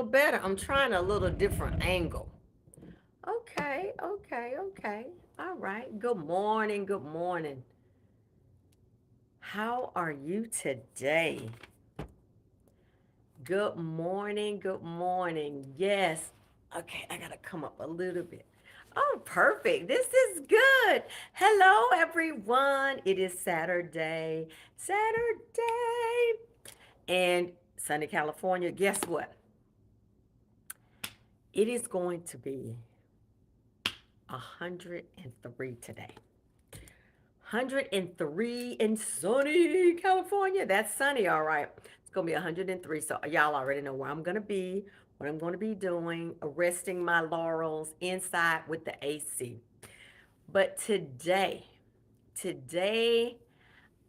little better. I'm trying a little different angle. Okay, okay, okay. All right. Good morning. Good morning. How are you today? Good morning. Good morning. Yes. Okay, I got to come up a little bit. Oh, perfect. This is good. Hello, everyone. It is Saturday. Saturday. And sunny California. Guess what? It is going to be 103 today. 103 in sunny California. That's sunny, all right. It's going to be 103. So, y'all already know where I'm going to be, what I'm going to be doing, resting my laurels inside with the AC. But today,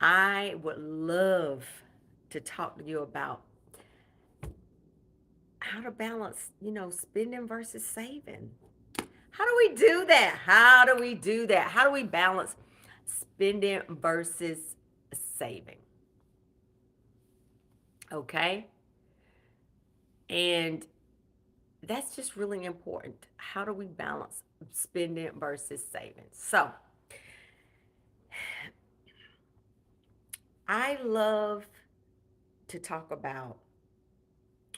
I would love to talk to you about how to balance, spending versus saving. How do we do that? How do we do that? How do we balance spending versus saving? Okay? And that's just really important. How do we balance spending versus saving? So, I love to talk about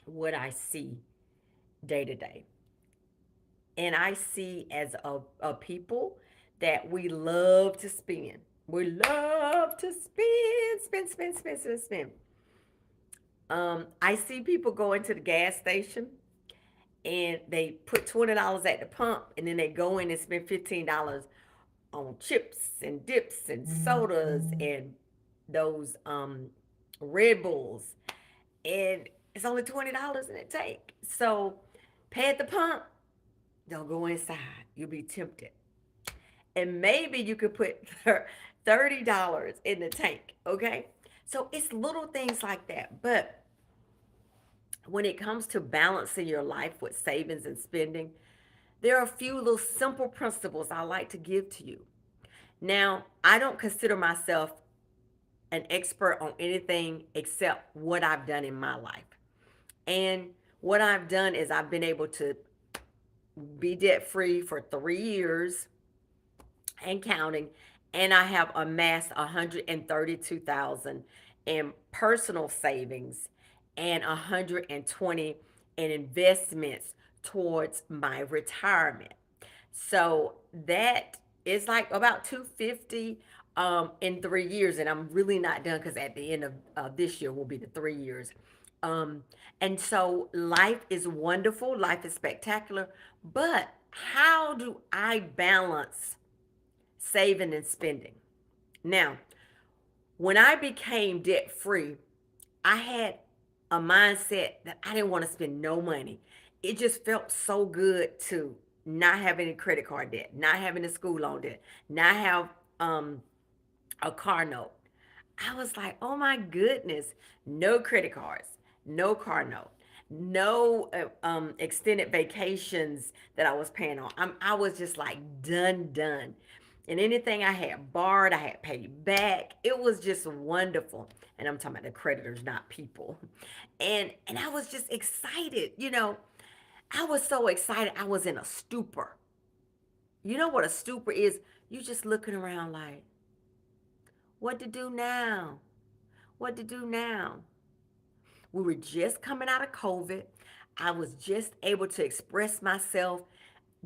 what I see day to day. And I see as a people that we love to spend. We love to spend. I see people go into the gas station and they put $20 at the pump and then they go in and spend $15 on chips and dips and sodas and those Red Bulls. And it's only $20 in the tank. So pay at the pump, don't go inside. You'll be tempted. And maybe you could put $30 in the tank, okay? So it's little things like that. But when it comes to balancing your life with savings and spending, there are a few little simple principles I like to give to you. Now, I don't consider myself an expert on anything except what I've done in my life. And what I've done is I've been able to be debt free for 3 years and counting, and I have amassed 132,000 in personal savings and 120 in investments towards my retirement. So that is like about 250 in 3 years, and I'm really not done because at the end of this year will be the 3 years. Um, and so life is wonderful, life is spectacular, but how do I balance saving and spending? Now, when I became debt free, I had a mindset that I didn't want to spend no money. It just felt so good to not have any credit card debt, not having a school loan debt, not have a car note. I was like, oh my goodness, no credit cards, no car note, no extended vacations that I was paying on. I was just like done. And anything I had borrowed, I had paid back. It was just wonderful. And I'm talking about the creditors, not people. And I was just excited. I was so excited. I was in a stupor. You know what a stupor is? You just looking around like, what to do now? What to do now? We were just coming out of COVID. I was just able to express myself,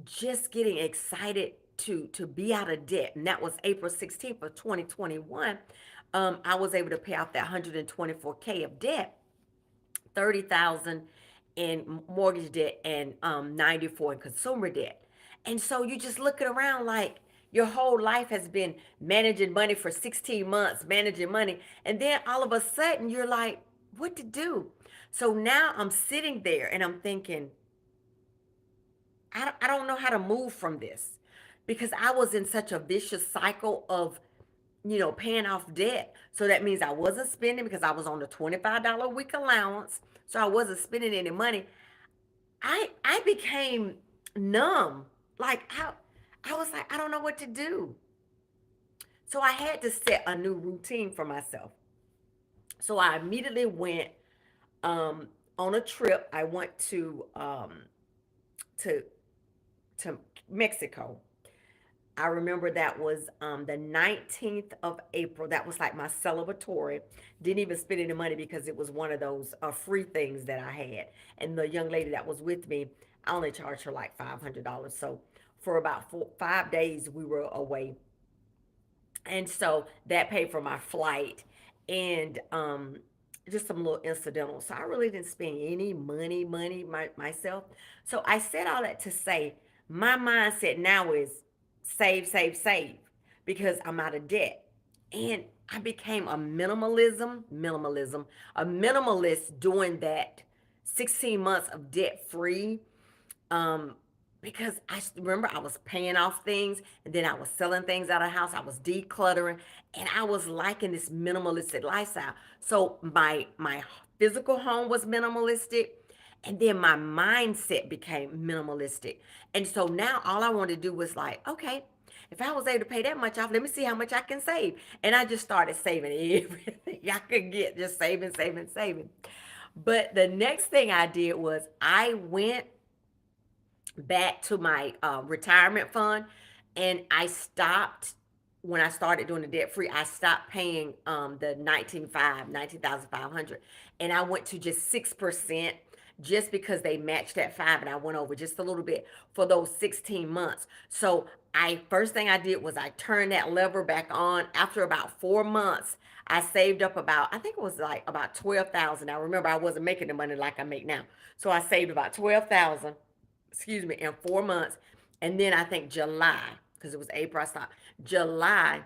just getting excited to be out of debt. And that was April 16th of 2021. I was able to pay off that 124K of debt, 30,000 in mortgage debt and 94 in consumer debt. And so you just looking around like your whole life has been managing money for 16 months, managing money. And then all of a sudden you're like, what to do? So now I'm sitting there and I'm thinking, I don't know how to move from this because I was in such a vicious cycle of, paying off debt. So that means I wasn't spending because I was on the $25 a week allowance. So I wasn't spending any money. I became numb. Like I was like, I don't know what to do. So I had to set a new routine for myself. So I immediately went um on a trip. I went to to Mexico. I remember that was the 19th of April. That was like my celebratory. Didn't even spend any money because it was one of those free things that I had. And the young lady that was with me, I only charged her like $500. So for about 5 days, we were away, and so that paid for my flight and just some little incidental. So I really didn't spend any money myself. So I said all that to say my mindset now is save because I'm out of debt. And I became a minimalist during that 16 months of debt free, um, because I remember I was paying off things and then I was selling things out of the house. I was decluttering and I was liking this minimalistic lifestyle. So my physical home was minimalistic and then my mindset became minimalistic. And so now all I wanted to do was like, okay, if I was able to pay that much off, let me see how much I can save. And I just started saving everything I could get, just saving. But the next thing I did was I went back to my retirement fund, and I stopped when I started doing the debt free. I stopped paying the 19,500, and I went to just 6%, just because they matched that five, and I went over just a little bit for those 16 months. So I first thing I did was I turned that lever back on. After about 4 months, I saved up about, I think it was like about 12,000. I remember I wasn't making the money like I make now, so I saved about 12,000, excuse me, in 4 months. And then I think July, because it was April, I stopped. July,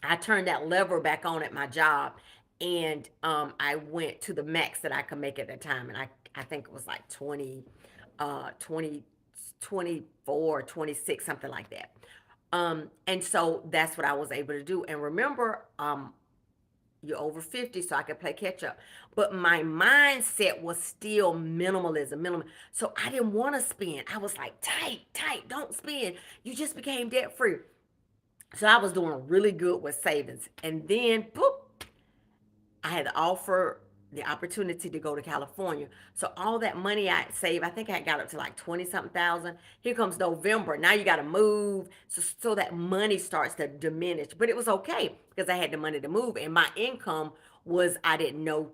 I turned that lever back on at my job, and I went to the max that I could make at the time. And I think it was like 20, 24, 26, something like that. And so that's what I was able to do. And remember, you're over 50, so I could play catch up. But my mindset was still minimalism. So I didn't want to spend. I was like, tight, don't spend. You just became debt free. So I was doing really good with savings. And then, boop, I had the opportunity to go to California. So all that money I saved, I think I got up to like 20 something thousand. Here comes November. Now you got to move. So that money starts to diminish. But it was okay because I had the money to move. And my income was, I didn't know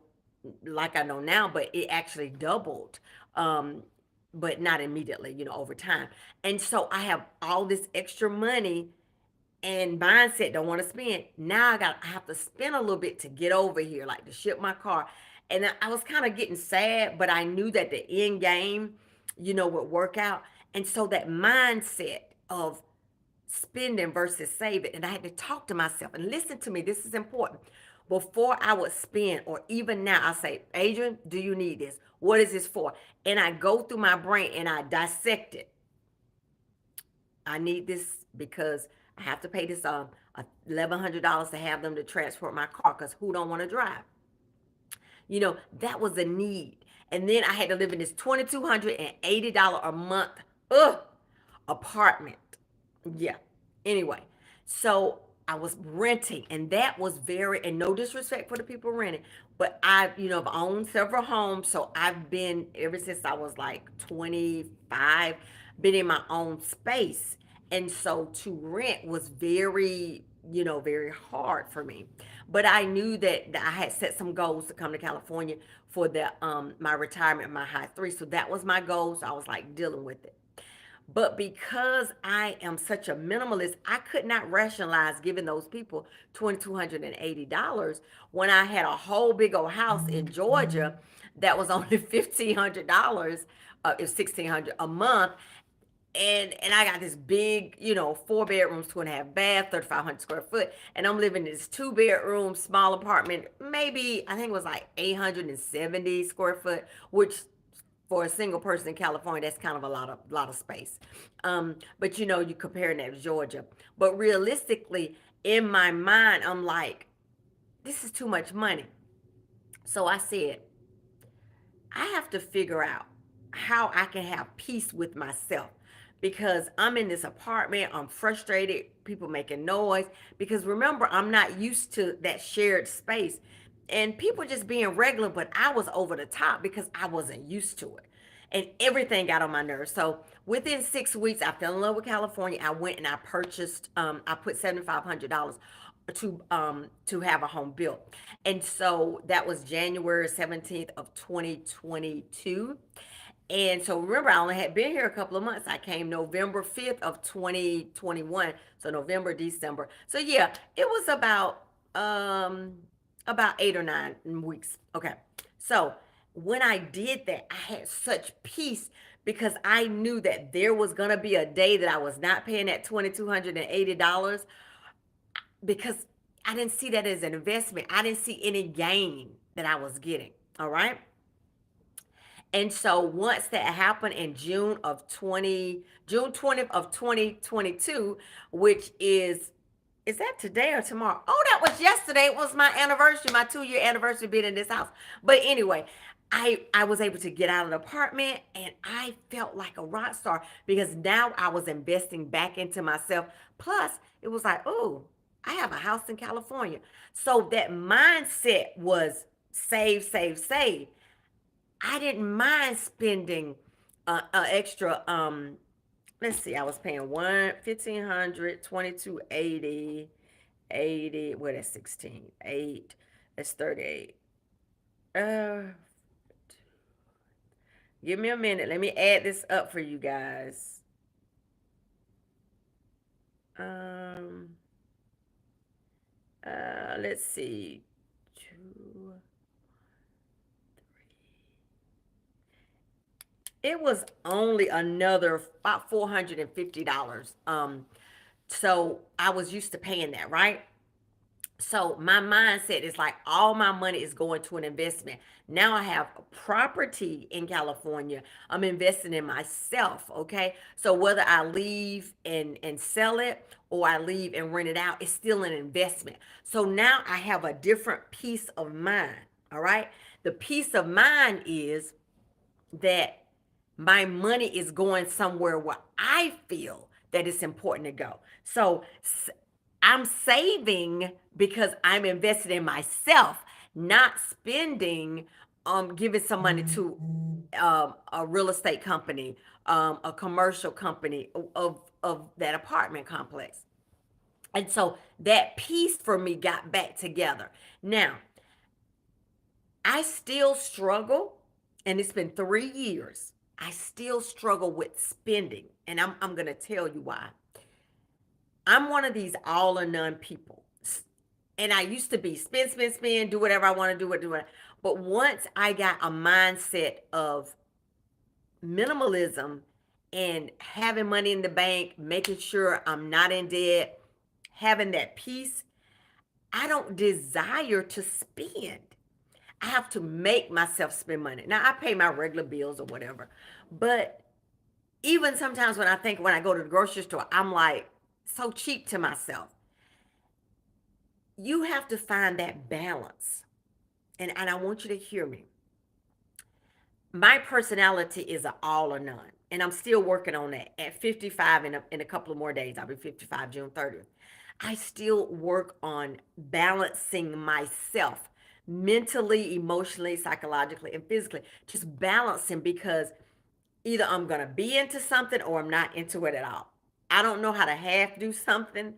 like I know now, but it actually doubled. But not immediately, over time. And so I have all this extra money, and mindset don't want to spend. Now I have to spend a little bit to get over here, like to ship my car. And I was kind of getting sad, but I knew that the end game, would work out. And so that mindset of spending versus saving, and I had to talk to myself and listen to me. This is important. Before I would spend, or even now, I say, Adrian, do you need this? What is this for? And I go through my brain and I dissect it. I need this because I have to pay this $1,100 to have them to transport my car, because who don't want to drive? That was a need. And then I had to live in this $2,280 a month ugh, apartment. Yeah. Anyway, so I was renting, and that was very, and no disrespect for the people renting, but I've owned several homes, so I've been ever since I was like 25, been in my own space, and so to rent was very hard for me. But I knew that I had set some goals to come to California for the my retirement, my high three, so that was my goal. So I was like dealing with it. But because I am such a minimalist, I could not rationalize giving those people $2,280 when I had a whole big old house in Georgia that was only $1,500, if 1,600 a month. And I got this big, 4 bedrooms, 2.5 bath, 3,500 square foot, and I'm living in this 2 bedroom small apartment. Maybe I think it was like 870 square foot, which for a single person in California, that's kind of a lot of space. But you comparing that to Georgia. But realistically, in my mind, I'm like, this is too much money. So I said, I have to figure out how I can have peace with myself, because I'm in this apartment. I'm frustrated. People making noise. Because remember, I'm not used to that shared space. and people just being regular, but I was over the top because I wasn't used to it. And everything got on my nerves. So within 6 weeks, I fell in love with California. I went and I purchased, I put $7,500 to have a home built. And so that was January 17th of 2022. And so remember, I only had been here a couple of months. I came November 5th of 2021. So November, December. So yeah, it was about 8 or 9 weeks. Okay. So when I did that, I had such peace because I knew that there was gonna be a day that I was not paying that $2,280 because I didn't see that as an investment. I didn't see any gain that I was getting. All right. And so once that happened in June 20th of 2022, which is that today or tomorrow? Oh, that was yesterday. It was my anniversary, my 2 year anniversary being in this house. But anyway, I was able to get out of the apartment and I felt like a rock star because now I was investing back into myself. Plus, it was like, oh, I have a house in California. So that mindset was save, save, save. I didn't mind spending extra let's see, I was paying 1,500, 2,280, 80, what is 16? 8, that's 38. Uh Give me a minute. Let me add this up for you guys. Um let's see. Two, it was only another about $450. So I was used to paying that, right? So my mindset is like all my money is going to an investment. Now I have property in California. I'm investing in myself. Okay. So whether I leave and sell it or I leave and rent it out, it's still an investment. So now I have a different peace of mind. All right. The peace of mind is that my money is going somewhere where I feel that it's important to go. So I'm saving because I'm invested in myself, not spending, giving some money to a real estate company, a commercial company of that apartment complex. And so that piece for me got back together. Now, I still struggle, and it's been 3 years. I still struggle with spending, and I'm gonna tell you why. I'm one of these all or none people. And I used to be spend, spend, spend, do whatever I want to do, do it. But once I got a mindset of minimalism and having money in the bank, making sure I'm not in debt, having that peace, I don't desire to spend. I have to make myself spend money. Now I pay my regular bills or whatever. But even sometimes when I go to the grocery store, I'm like so cheap to myself. You have to find that balance. And I want you to hear me. My personality is an all or none. And I'm still working on that. At 55, in a couple of more days, I'll be 55 June 30th. I still work on balancing myself mentally, emotionally, psychologically, and physically. Just balancing because either I'm going to be into something or I'm not into it at all. I don't know how to half do something.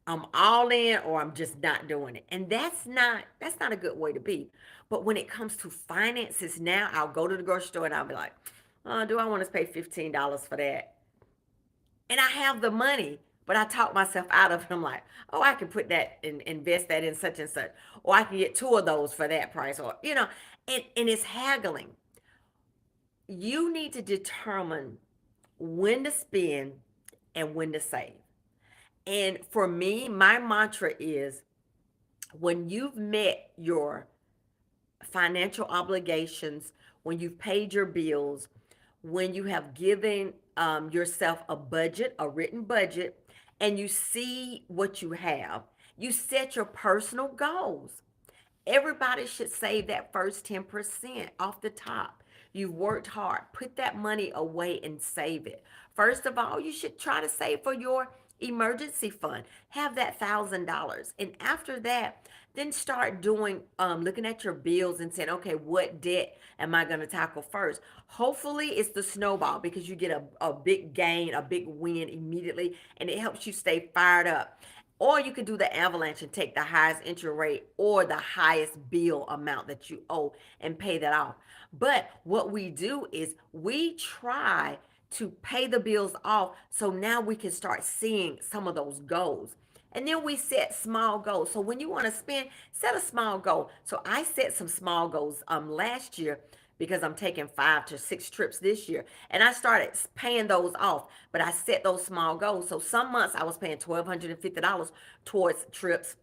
I'm all in or I'm just not doing it. And that's not a good way to be. But when it comes to finances now, I'll go to the grocery store and I'll be like, oh, do I want to pay $15 for that? And I have the money, but I talk myself out of it. I'm like, oh, I can put that and invest that in such and such. Or I can get two of those for that price. Or, and it's haggling. You need to determine when to spend and when to save. And for me, my mantra is when you've met your financial obligations, when you've paid your bills, when you have given yourself a budget, a written budget, and you see what you have, you set your personal goals. Everybody should save that first 10% off the top. You've worked hard. Put that money away and save it. First of all, you should try to save for your emergency fund. Have that $1,000. And after that, then start doing looking at your bills and saying, okay, what debt am I going to tackle first? Hopefully it's the snowball, because you get a big gain, a big win immediately, and it helps you stay fired up. Or you could do the avalanche and take the highest interest rate or the highest bill amount that you owe and pay that off. But what we do is we try to pay the bills off, so now we can start seeing some of those goals. And then we set small goals. So when you want to spend, set a small goal. So I set some small goals last year, because I'm taking 5 to 6 trips this year. And I started paying those off, but I set those small goals. So some months I was paying $1,250 towards trips.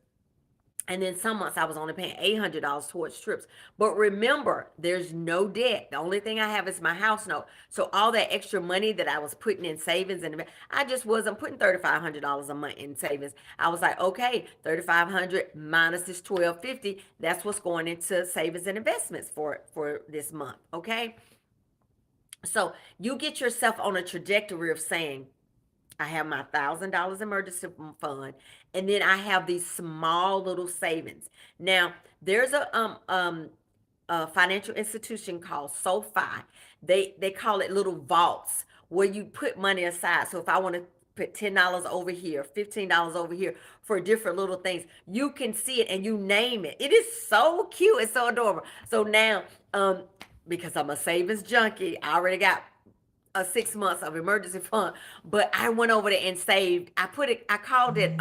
And then some months I was only paying $800 towards trips. But remember, there's no debt. The only thing I have is my house note. So all that extra money that I was putting in savings, and I just wasn't putting $3,500 a month in savings. I was like, okay, 3,500 minus this 1,250. That's what's going into savings and investments for this month. Okay. So you get yourself on a trajectory of saying, I have my $1,000 emergency fund, and then I have these small little savings. Now, there's a financial institution called Sofi. They call it little vaults where you put money aside. So if I want to put $10 over here, $15 over here for different little things, you can see it and you name it. It is so cute. It's so adorable. So now, because I'm a savings junkie, I already got 6 months of emergency fund, but I went over there and saved. I called it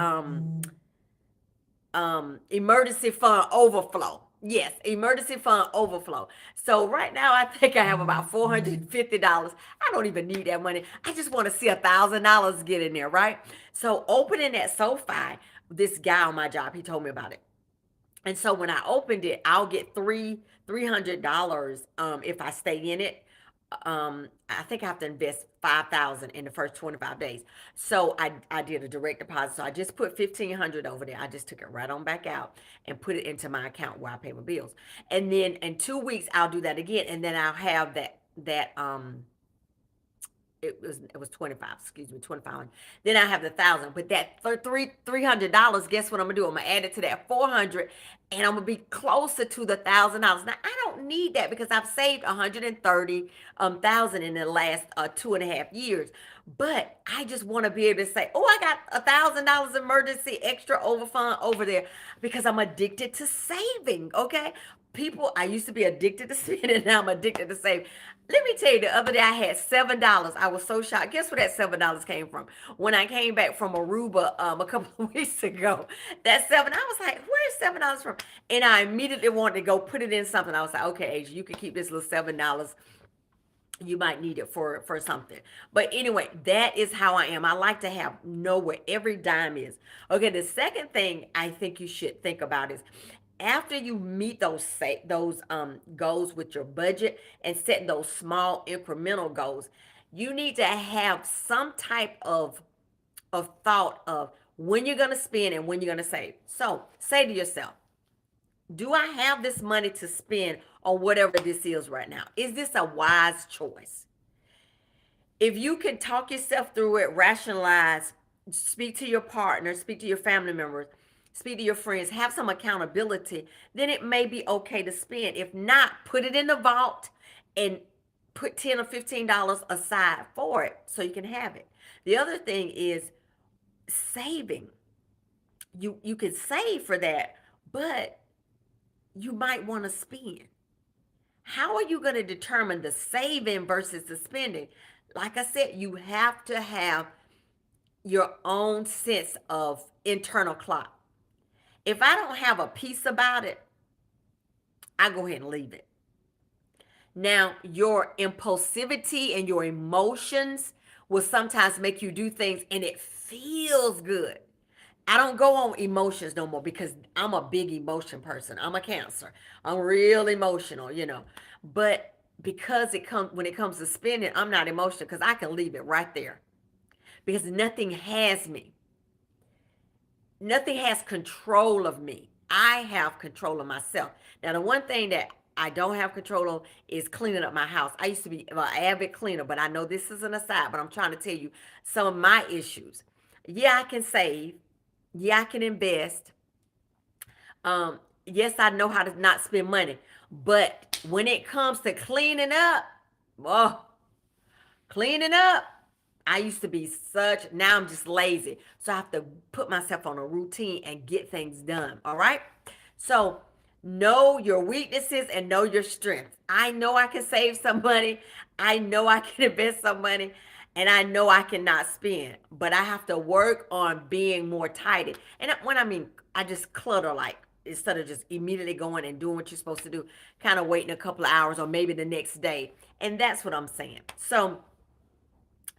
emergency fund overflow. Yes, emergency fund overflow. So right now I think I have about $450. I don't even need that money. I just want to see $1,000 get in there, right? So opening that SoFi, this guy on my job, he told me about it. And so when I opened it, I'll get $300 if I stay in it. I think I have to invest 5,000 in the first 25 days. So I did a direct deposit. So I just put 1,500 over there. I just took it right on back out and put it into my account where I pay my bills. And then in 2 weeks I'll do that again, and then I'll have that it was 25, excuse me, 25. Then I have the 1,000. But that $300, guess what I'm gonna do? I'm gonna add it to that 400, and I'm gonna be closer to the $1,000. Now I don't need that because I've saved 130,000 in the last 2.5 years. But I just want to be able to say, oh, I got $1,000 emergency extra over fund over there, because I'm addicted to saving. Okay. People, I used to be addicted to spending, now I'm addicted to saving. Let me tell you, the other day I had $7. I was so shocked. Guess where that $7 came from? When I came back from Aruba a couple of weeks ago, that seven, I was like, where's $7 from? And I immediately wanted to go put it in something. I was like, okay, Asia, you can keep this little $7. You might need it for something. But anyway, that is how I am. I like to know where every dime is. Okay, the second thing I think you should think about is, after you meet those goals with your budget and setting those small incremental goals, you need to have some type of thought of when you're going to spend and when you're going to save. So say to yourself, do I have this money to spend on whatever this is right now? Is this a wise choice? If you can talk yourself through it, rationalize, speak to your partner, speak to your family members, speak to your friends, have some accountability, then it may be okay to spend. If not, put it in the vault and put $10 or $15 aside for it so you can have it. The other thing is saving. You can save for that, but you might want to spend. How are you going to determine the saving versus the spending? Like I said, you have to have your own sense of internal clock. If I don't have a peace about it, I go ahead and leave it. Now, your impulsivity and your emotions will sometimes make you do things and it feels good. I don't go on emotions no more because I'm a big emotion person. I'm a Cancer. I'm real emotional. But because when it comes to spending, I'm not emotional because I can leave it right there. Because nothing has me. Nothing has control of me. I have control of myself. Now, the one thing that I don't have control of is cleaning up my house. I used to be an avid cleaner, but I know this is an aside, but I'm trying to tell you some of my issues. Yeah, I can save. Yeah, I can invest. Yes, I know how to not spend money. But when it comes to cleaning up, oh, cleaning up, I used to be such, now I'm just lazy. So I have to put myself on a routine and get things done. All right. So know your weaknesses and know your strengths. I know I can save some money. I know I can invest some money. And I know I cannot spend. But I have to work on being more tidy. And when I mean, I just clutter like, instead of just immediately going and doing what you're supposed to do, kind of waiting a couple of hours or maybe the next day. And that's what I'm saying. So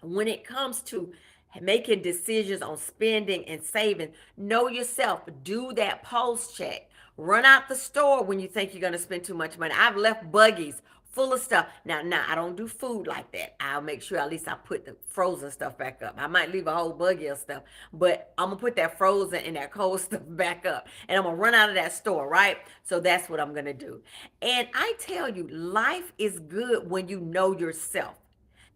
when it comes to making decisions on spending and saving, know yourself. Do that pulse check. Run out the store when you think you're going to spend too much money. I've left buggies full of stuff. Now, I don't do food like that. I'll make sure at least I put the frozen stuff back up. I might leave a whole buggy of stuff, but I'm going to put that frozen and that cold stuff back up. And I'm going to run out of that store, right? So that's what I'm going to do. And I tell you, life is good when you know yourself.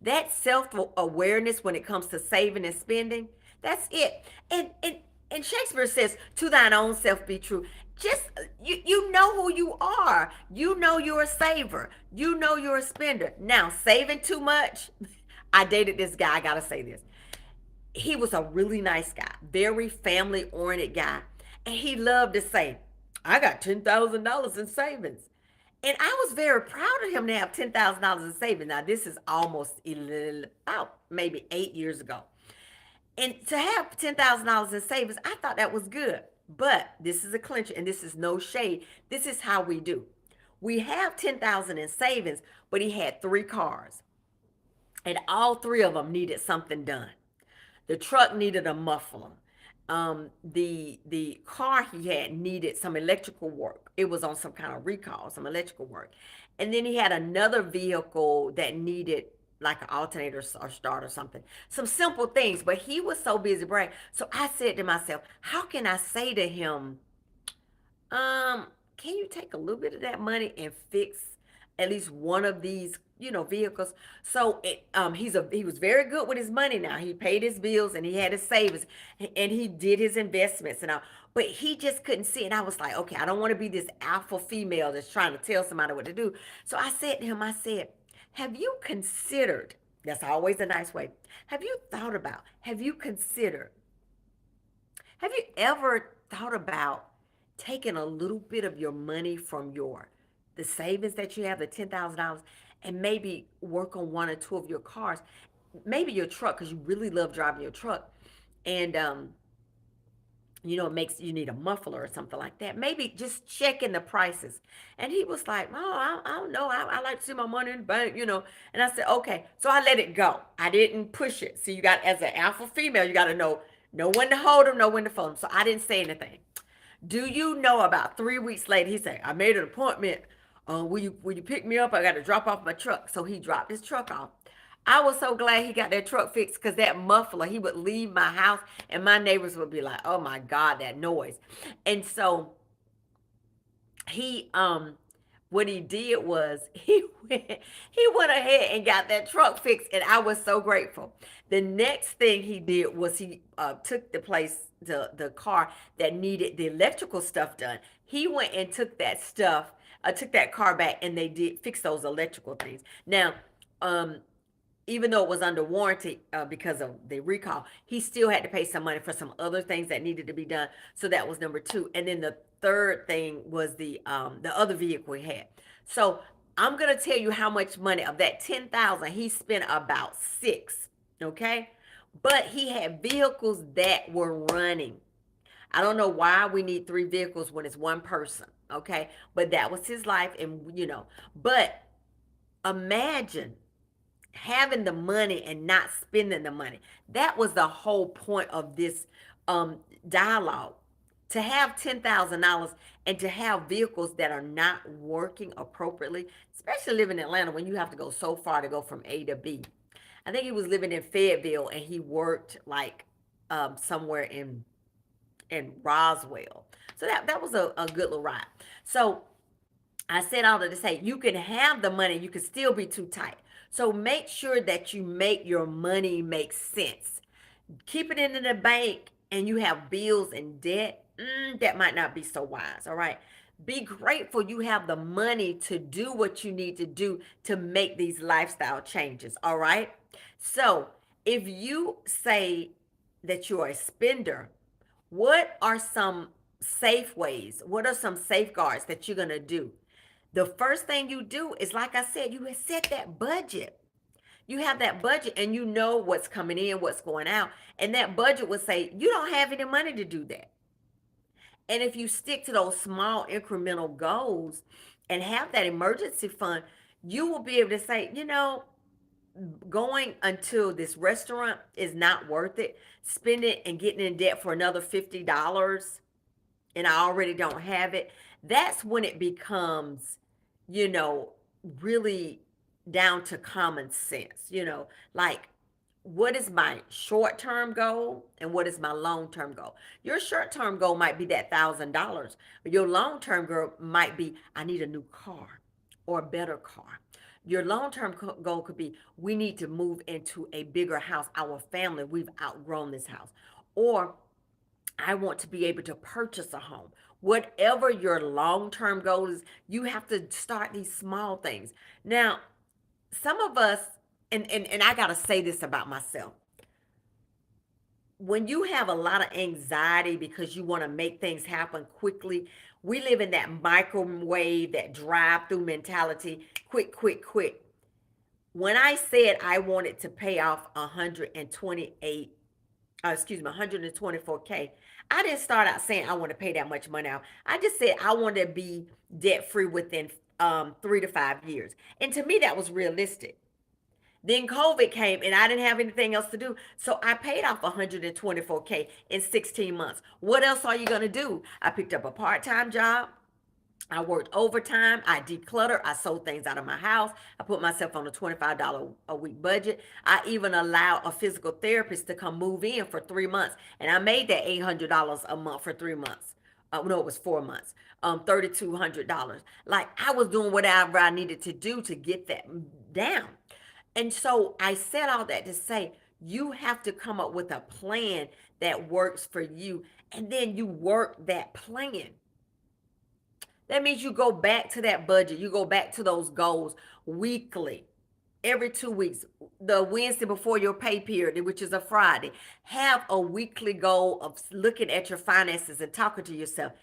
That self-awareness when it comes to saving and spending, that's it. And Shakespeare says, to thine own self be true. Just you know who you are. You know you're a saver. You know you're a spender. Now, saving too much. I dated this guy, I gotta say this. He was a really nice guy, very family oriented guy. And he loved to say, I got $10,000 in savings. And I was very proud of him to have $10,000 in savings. Now, this is almost about maybe 8 years ago. And to have $10,000 in savings, I thought that was good. But this is a clincher, and this is no shade. This is how we do. We have 10,000 in savings, but he had three cars, and all three of them needed something done. The truck needed a muffler. The car he had needed some electrical work. It was on some kind of recall, some electrical work. And then he had another vehicle that needed like an alternator or start or something. Some simple things, but he was so busy brain. So I said to myself, how can I say to him, um, can you take a little bit of that money and fix at least one of these, vehicles? So he was very good with his money now. He paid his bills and he had his savings and he did his investments and all. But he just couldn't see. And I was like, okay, I don't want to be this alpha female that's trying to tell somebody what to do. So I said to him, I said, have you considered, that's always a nice way. Have you considered have you ever thought about taking a little bit of your money from the savings that you have, the $10,000, and maybe work on one or two of your cars, maybe your truck, because you really love driving your truck, and it makes you need a muffler or something like that. Maybe just checking the prices. And he was like, oh, I don't know. I like to see my money in the bank. And I said, okay. So I let it go. I didn't push it. So you got, as an alpha female, you got to know when to hold them, know when to fold them. So I didn't say anything. Do you know about 3 weeks later, he said, I made an appointment. Will you pick me up? I got to drop off my truck. So he dropped his truck off. I was so glad he got that truck fixed because that muffler, he would leave my house and my neighbors would be like, oh my God, that noise. And so he what he did was he went ahead and got that truck fixed, and I was so grateful. The next thing he did was he took the car that needed the electrical stuff done. He went and took that stuff, took that car back, and they did fix those electrical things. Now, um, even though it was under warranty because of the recall, he still had to pay some money for some other things that needed to be done. So that was number two. And then the third thing was the other vehicle he had. So I'm gonna tell you how much money of that 10,000 he spent about six. Okay, but he had vehicles that were running. I don't know why we need three vehicles when it's one person. Okay, but that was his life, and but imagine having the money and not spending the money. That was the whole point of this um, dialogue. To have $10,000 and to have vehicles that are not working appropriately, especially living in Atlanta when you have to go so far to go from A to B. I think he was living in Fayetteville and he worked like somewhere in Roswell. So that was a good little ride. So I said all that to say you can have the money, you can still be too tight. So make sure that you make your money make sense. Keep it in the bank and you have bills and debt, that might not be so wise. All right. Be grateful you have the money to do what you need to do to make these lifestyle changes. All right. So if you say that you're a spender, what are some safe ways? What are some safeguards that you're going to do? The first thing you do is, like I said, you set that budget. You have that budget and you know what's coming in, what's going out. And that budget would say, you don't have any money to do that. And if you stick to those small incremental goals and have that emergency fund, you will be able to say, going until this restaurant is not worth it, spending and getting in debt for another $50 and I already don't have it, that's when it becomes, you know, really down to common sense, like what is my short term goal and what is my long term goal? Your short term goal might be that $1,000, but your long term goal might be, I need a new car or a better car. Your long term goal could be, we need to move into a bigger house. Our family, we've outgrown this house. Or I want to be able to purchase a home. Whatever your long term goal is, you have to start these small things. Now, some of us, and I got to say this about myself. When you have a lot of anxiety because you want to make things happen quickly, we live in that microwave, that drive through mentality, quick, quick, quick. When I said I wanted to pay off 128 124K. I didn't start out saying I want to pay that much money out. I just said I want to be debt free within 3 to 5 years. And to me, that was realistic. Then COVID came and I didn't have anything else to do. So I paid off 124K in 16 months. What else are you going to do? I picked up a part time job. I worked overtime. I decluttered. I sold things out of my house. I put myself on a $25 a week budget. I even allowed a physical therapist to come move in for 3 months. And I made that $800 a month for 3 months. No, it was 4 months. $3,200. Like I was doing whatever I needed to do to get that down. And so I said all that to say, you have to come up with a plan that works for you. And then you work that plan. That means you go back to that budget. You go back to those goals weekly, every 2 weeks. The Wednesday before your pay period, which is a Friday, have a weekly goal of looking at your finances and talking to yourself.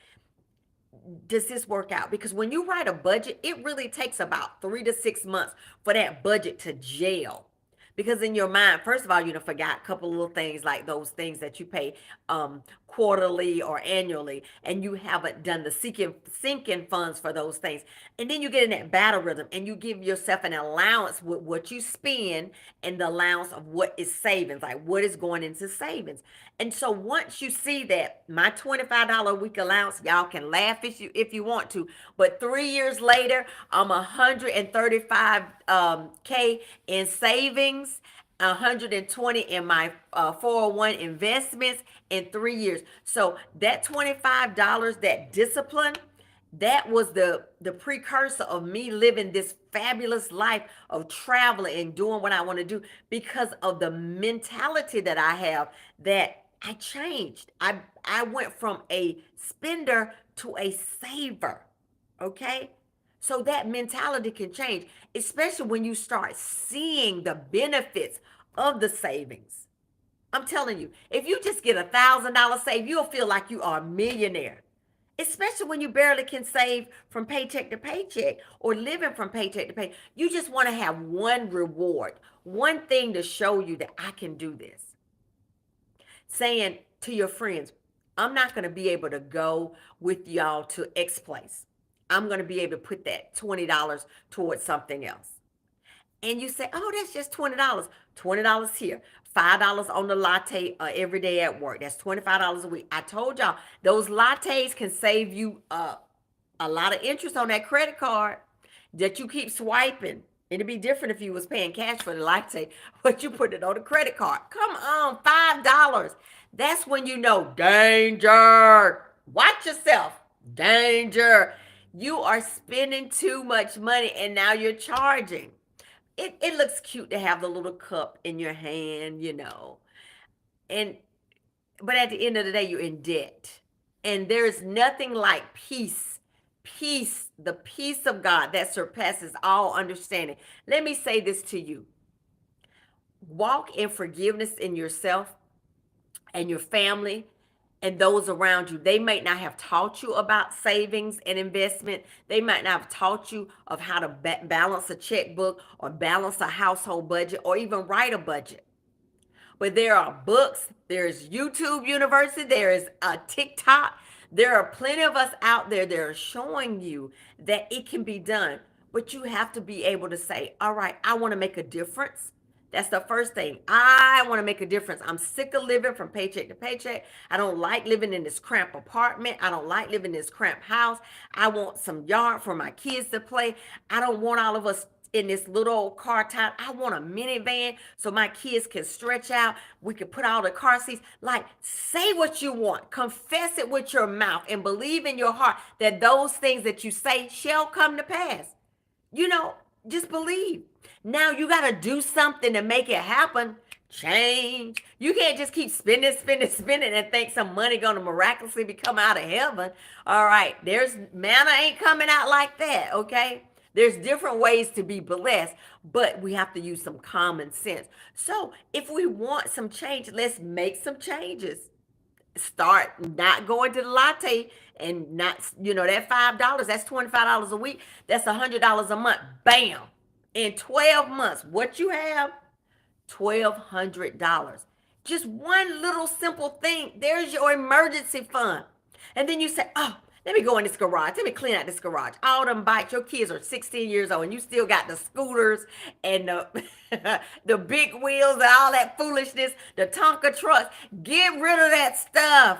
Does this work out? Because when you write a budget, it really takes about 3 to 6 months for that budget to gel. Because in your mind, first of all, you forgot a couple little things like those things that you pay quarterly or annually, and you haven't done the sinking funds for those things. And then you get in that battle rhythm and you give yourself an allowance with what you spend and the allowance of what is savings, like what is going into savings. And so once you see that my $25 a week allowance, y'all can laugh if you want to, but 3 years later, I'm 135 K in savings, 120 in my 401 investments in 3 years. So that $25, that discipline, that was the precursor of me living this fabulous life of traveling and doing what I want to do because of the mentality that I have, that I changed. I went from a spender to a saver. Okay? So that mentality can change, especially when you start seeing the benefits of the savings. I'm telling you, if you just get $1,000 save, you'll feel like you are a millionaire. Especially when you barely can save from paycheck to paycheck or living from paycheck to pay. You just want to have one reward, one thing to show you that I can do this. Saying to your friends, I'm not going to be able to go with y'all to X place. I'm going to be able to put that $20 towards something else. And you say, oh, that's just $20. $20 here. $5 on the latte every day at work. That's $25 a week. I told y'all, those lattes can save you a lot of interest on that credit card that you keep swiping. It'd be different if you was paying cash for the latte, but you put it on a credit card. Come on, $5. That's when you know danger. Watch yourself. Danger. You are spending too much money and now you're charging. It looks cute to have the little cup in your hand. And but at the end of the day, you're in debt. And there's nothing like peace. Peace, the peace of God that surpasses all understanding. Let me say this to you: walk in forgiveness in yourself and your family and those around you. They might not have taught you about savings and investment. They might not have taught you of how to balance a checkbook or balance a household budget or even write a budget. But there are books, there's YouTube University, there is a TikTok. There are plenty of us out there that are showing you that it can be done. But you have to be able to say, all right, I want to make a difference. That's the first thing. I want to make a difference. I'm sick of living from paycheck to paycheck. I don't like living in this cramped apartment. I don't like living in this cramped house. I want some yard for my kids to play. I don't want all of us in this little old car type. I want a minivan so my kids can stretch out. We can put all the car seats. Like, say what you want, confess it with your mouth, and believe in your heart that those things that you say shall come to pass. You know, just believe. Now you got to do something to make it happen. Change. You can't just keep spending, spending, spending and think some money gonna miraculously be coming out of heaven. All right, there's manna ain't coming out like that. Okay, there's different ways to be blessed, but we have to use some common sense. So if we want some change, let's make some changes. Start not going to the latte and not, that $5, that's $25 a week, that's $100 a month. Bam. In 12 months, what you have, $1,200. Just one little simple thing. There's your emergency fund. And then you say, oh, let me go in this garage. Let me clean out this garage. All them bikes, your kids are 16 years old and you still got the scooters and the, the big wheels and all that foolishness, the Tonka trucks. Get rid of that stuff.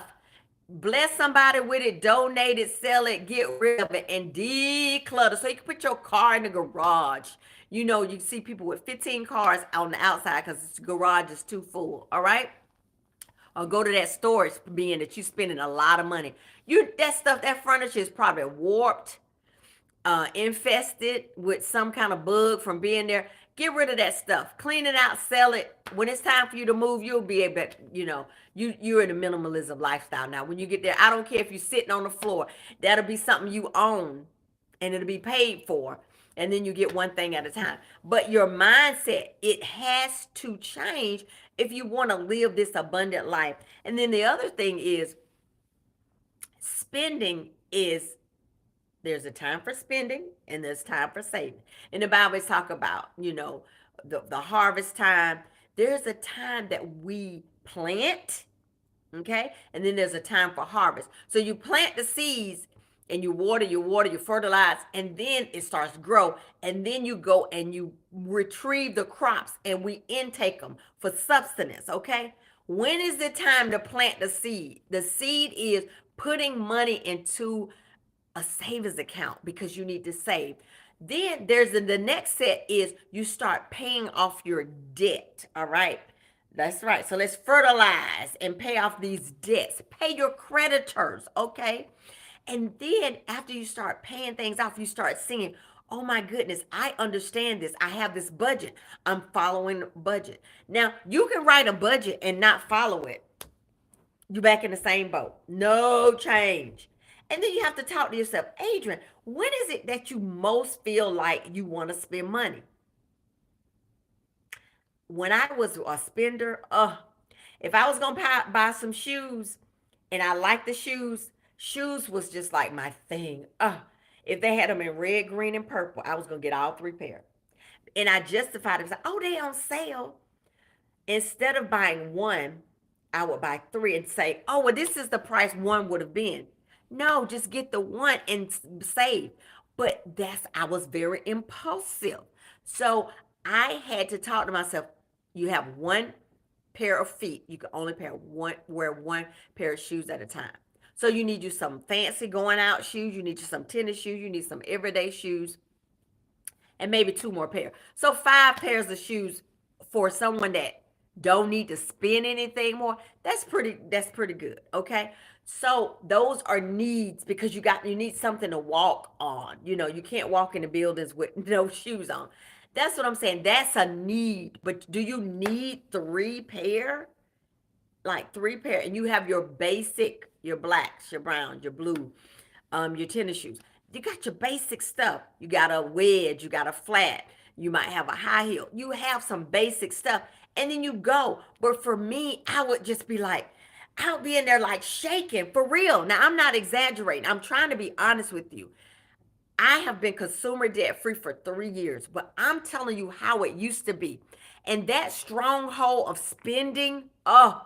Bless somebody with it, donate it, sell it, get rid of it, and declutter. So you can put your car in the garage. You see people with 15 cars on the outside because the garage is too full. All right. Or go to that storage being that you're spending a lot of money. That stuff, that furniture is probably warped, infested with some kind of bug from being there. Get rid of that stuff. Clean it out, sell it. When it's time for you to move, you'll be able to, you're in a minimalism lifestyle now. When you get there, I don't care if you're sitting on the floor. That'll be something you own and it'll be paid for. And then you get one thing at a time. But your mindset, it has to change if you want to live this abundant life. And then the other thing is spending is there's a time for spending and there's time for saving. And the Bible talk about, the harvest time. There's a time that we plant, okay? And then there's a time for harvest. So you plant the seeds and you water, you fertilize, and then it starts to grow. And then you go and you retrieve the crops and we intake them for sustenance, okay? When is the time to plant the seed? The seed is putting money into a savings account because you need to save. Then there's the next set is you start paying off your debt. All right. That's right. So let's fertilize and pay off these debts. Pay your creditors. Okay. And then after you start paying things off, you start seeing, oh my goodness, I understand this. I have this budget. I'm following budget. Now you can write a budget and not follow it. You're back in the same boat. No change. And then you have to talk to yourself, Adrian, when is it that you most feel like you want to spend money? When I was a spender, if I was going to buy some shoes and I liked the shoes was just like my thing. If they had them in red, green, and purple, I was going to get all three pairs. And I justified it. Like, oh, they on sale. Instead of buying one, I would buy three and say, oh, well, this is the price one would have been. No, just get the one and save. But I was very impulsive. So I had to talk to myself. You have one pair of feet. You can only wear one pair of shoes at a time. So you need you some fancy going out shoes. You need you some tennis shoes. You need some everyday shoes. And maybe two more pairs. So 5 pairs of shoes for someone that don't need to spend anything more. That's pretty good. Okay. So those are needs because you need something to walk on. You can't walk in the buildings with no shoes on. That's what I'm saying. That's a need. But do you need 3 pair? like three pair, and you have your basic, your blacks, your browns, your blue, your tennis shoes. You got your basic stuff. You got a wedge, you got a flat, you might have a high heel. You have some basic stuff, and then you go. But for me, I would just be like, I would be in there like shaking for real. Now I'm not exaggerating. I'm trying to be honest with you. I have been consumer debt free for 3 years, but I'm telling you how it used to be. And that stronghold of spending, oh,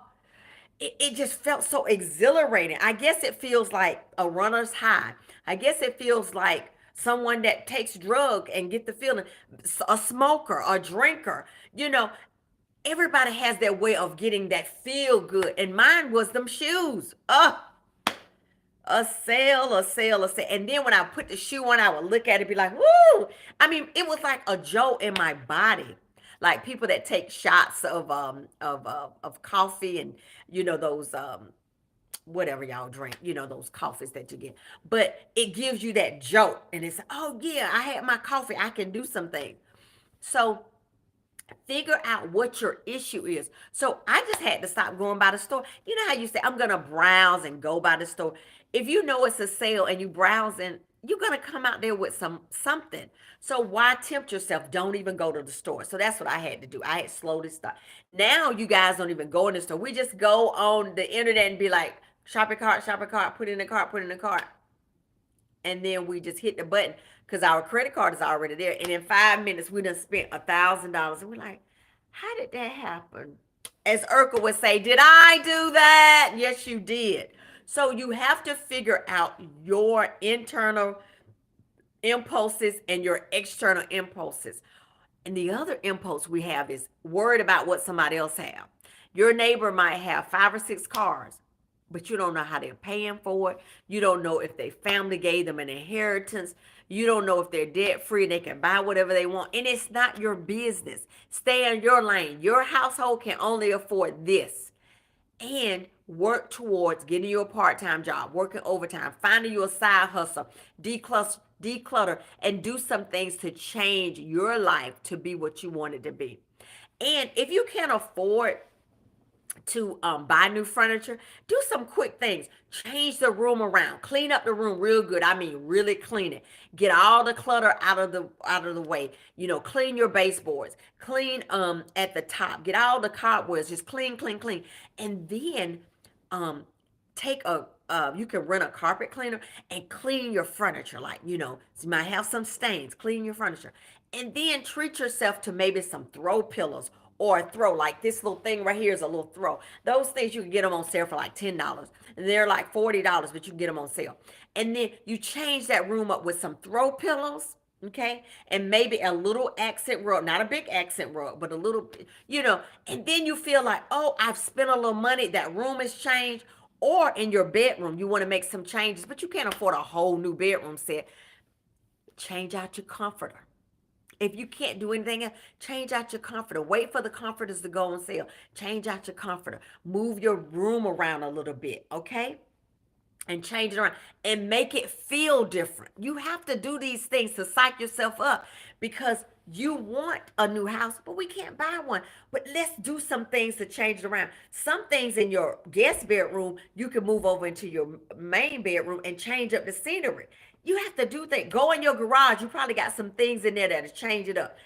it just felt so exhilarating. I guess it feels like a runner's high. I guess it feels like someone that takes drug and get the feeling, a smoker, a drinker. You know, everybody has their way of getting that feel good. And mine was them shoes. A sale, a sale, a sale. And then when I put the shoe on, I would look at it and be like, woo! I mean, it was like a jolt in my body. Like people that take shots of coffee and those whatever y'all drink, those coffees that you get. But it gives you that jolt and it's, oh yeah, I had my coffee. I can do something. So figure out what your issue is. So I just had to stop going by the store. You know how you say, I'm going to browse and go by the store. If you know it's a sale and you browsing, you're going to come out there with something. So why tempt yourself? Don't even go to the store. So that's what I had to do. I had slowly stopped. Now you guys don't even go in the store. We just go on the internet and be like, shopping cart, put in the cart, put in the cart, and then we just hit the button because our credit card is already there. And in 5 minutes, we done spent $1,000, and we're like, "How did that happen?" As Urkel would say, "Did I do that?" Yes, you did. So you have to figure out your internal impulses and your external impulses. And the other impulse we have is worried about what somebody else have. Your neighbor might have 5 or 6 cars, but you don't know how they're paying for it. You don't know if their family gave them an inheritance. You don't know if they're debt free, they can buy whatever they want. And it's not your business. Stay in your lane. Your household can only afford this. And work towards getting you a part-time job, working overtime, finding you a side hustle, declutter, and do some things to change your life to be what you want it to be. And if you can't afford to buy new furniture, do some quick things. Change the room around, clean up the room real good. I mean, really clean it. Get all the clutter out of the way. Clean your baseboards, clean at the top, get all the cobwebs, just clean, clean, clean. And then um take a you can rent a carpet cleaner and clean your furniture. Like, you might have some stains, clean your furniture. And then treat yourself to maybe some throw pillows or a throw. Like this little thing right here is a little throw. Those things you can get them on sale for like $10. And they're like $40, but you can get them on sale. And then you change that room up with some throw pillows. Okay, and maybe a little accent rug, not a big accent rug, but a little, and then you feel like, oh, I've spent a little money. That room has changed. Or in your bedroom, you want to make some changes, but you can't afford a whole new bedroom set. Change out your comforter. If you can't do anything else, change out your comforter. Wait for the comforters to go on sale. Change out your comforter. Move your room around a little bit, okay? And change it around and make it feel different. You have to do these things to psych yourself up because you want a new house, but we can't buy one. But let's do some things to change it around. Some things in your guest bedroom, you can move over into your main bedroom and change up the scenery. You have to do things. Go in your garage. You probably got some things in there that'll change it up.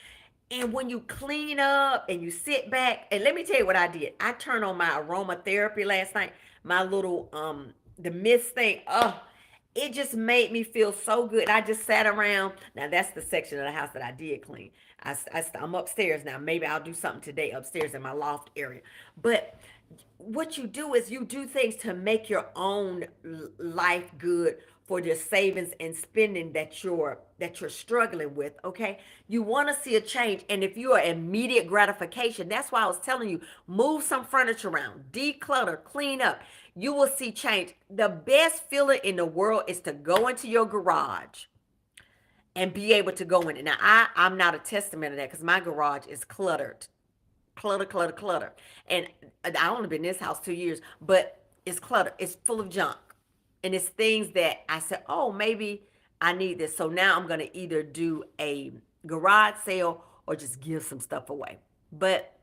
And when you clean up and you sit back, and let me tell you what I did. I turned on my aromatherapy last night, my little the mist thing. Oh, it just made me feel so good. I just sat around. Now that's the section of the house that I did clean. I'm upstairs now. Maybe I'll do something today upstairs in my loft area. But what you do is you do things to make your own life good for your savings and spending that you're struggling with. Okay, you want to see a change, and if you are immediate gratification, that's why I was telling you, move some furniture around, declutter, clean up. You will see change. The best feeling in the world is to go into your garage and be able to go in it. Now I'm not a testament of that because my garage is cluttered, clutter, clutter, clutter. And I only been in this house 2 years, but it's clutter. It's full of junk. And it's things that I said, oh, maybe I need this. So now I'm going to either do a garage sale or just give some stuff away. But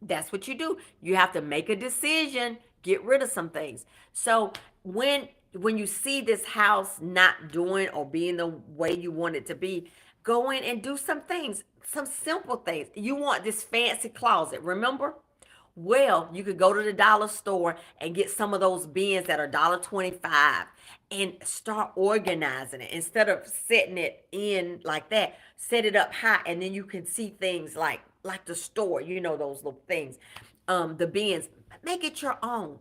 That's what you do. You have to make a decision, get rid of some things. So when you see this house not doing or being the way you want it to be, go in and do some things, some simple things. You want this fancy closet, remember? Well, you could go to the dollar store and get some of those bins that are $1.25 and start organizing it. Instead of setting it in like that, set it up high, and then you can see things like the store, those little things. The bins, make it your own.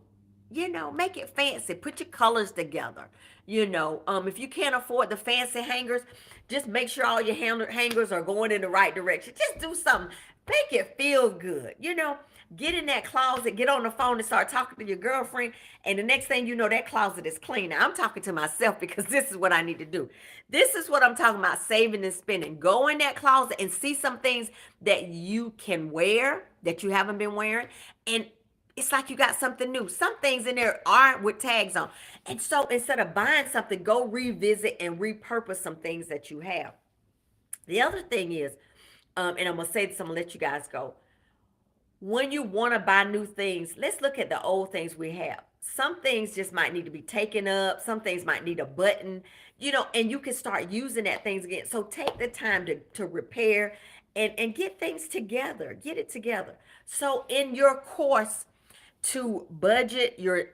Make it fancy. Put your colors together. If you can't afford the fancy hangers, just make sure all your hangers are going in the right direction. Just do something. Make it feel good. Get in that closet, get on the phone and start talking to your girlfriend. And the next thing you know, that closet is clean. Now, I'm talking to myself because this is what I need to do. This is what I'm talking about, saving and spending. Go in that closet and see some things that you can wear that you haven't been wearing. And it's like you got something new. Some things in there aren't with tags on. And so instead of buying something, go revisit and repurpose some things that you have. The other thing is, and I'm going to say this, I'm going to let you guys go. When you want to buy new things, let's look at the old things we have. Some things just might need to be taken up. Some things might need a button, and you can start using that things again. So take the time to repair and get things together. Get it together. So in your course to budget your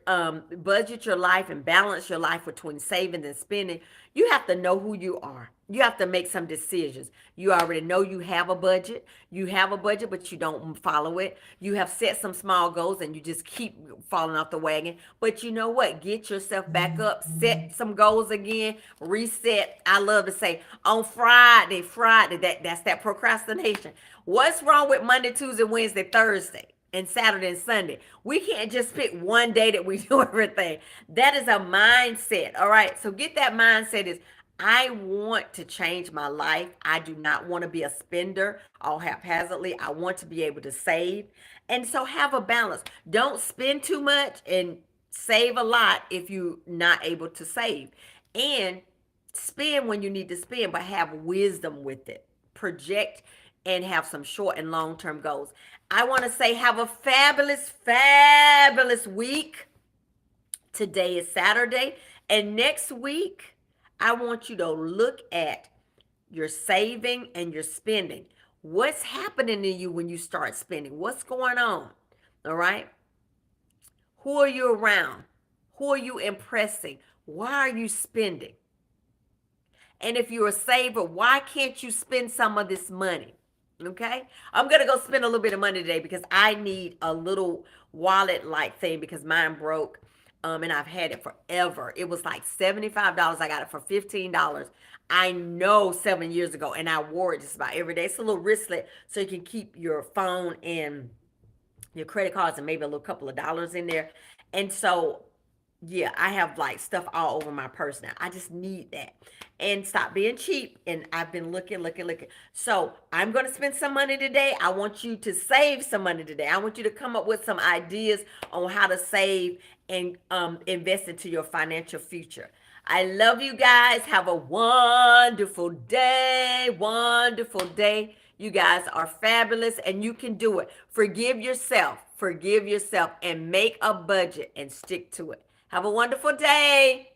life and balance your life between saving and spending, you have to know who you are. You have to make some decisions. You already know you have a budget. You have a budget, but you don't follow it. You have set some small goals and you just keep falling off the wagon. But you know what? Get yourself back up, set some goals again, reset. I love to say on Friday, that's that procrastination. What's wrong with Monday, Tuesday, Wednesday, Thursday? And Saturday and Sunday. We can't just pick one day that we do everything. That is a mindset. All right. So get that mindset is I want to change my life. I do not want to be a spender all haphazardly. I want to be able to save. And so have a balance. Don't spend too much and save a lot if you're not able to save. And spend when you need to spend, but have wisdom with it. Project and have some short and long term goals. I want to say, have a fabulous, fabulous week. Today is Saturday. And next week, I want you to look at your saving and your spending. What's happening to you when you start spending? What's going on? All right. Who are you around? Who are you impressing? Why are you spending? And if you're a saver, why can't you spend some of this money? Okay. I'm going to go spend a little bit of money today because I need a little wallet like thing because mine broke. And I've had it forever. It was like $75. I got it for $15. I know 7 years ago, and I wore it just about every day. It's a little wristlet so you can keep your phone and your credit cards and maybe a little couple of dollars in there. And so, yeah, I have like stuff all over my purse now. I just need that. And stop being cheap. And I've been looking. So I'm going to spend some money today. I want you to save some money today. I want you to come up with some ideas on how to save and invest into your financial future. I love you guys. Have a wonderful day. Wonderful day. You guys are fabulous and you can do it. Forgive yourself. Forgive yourself and make a budget and stick to it. Have a wonderful day.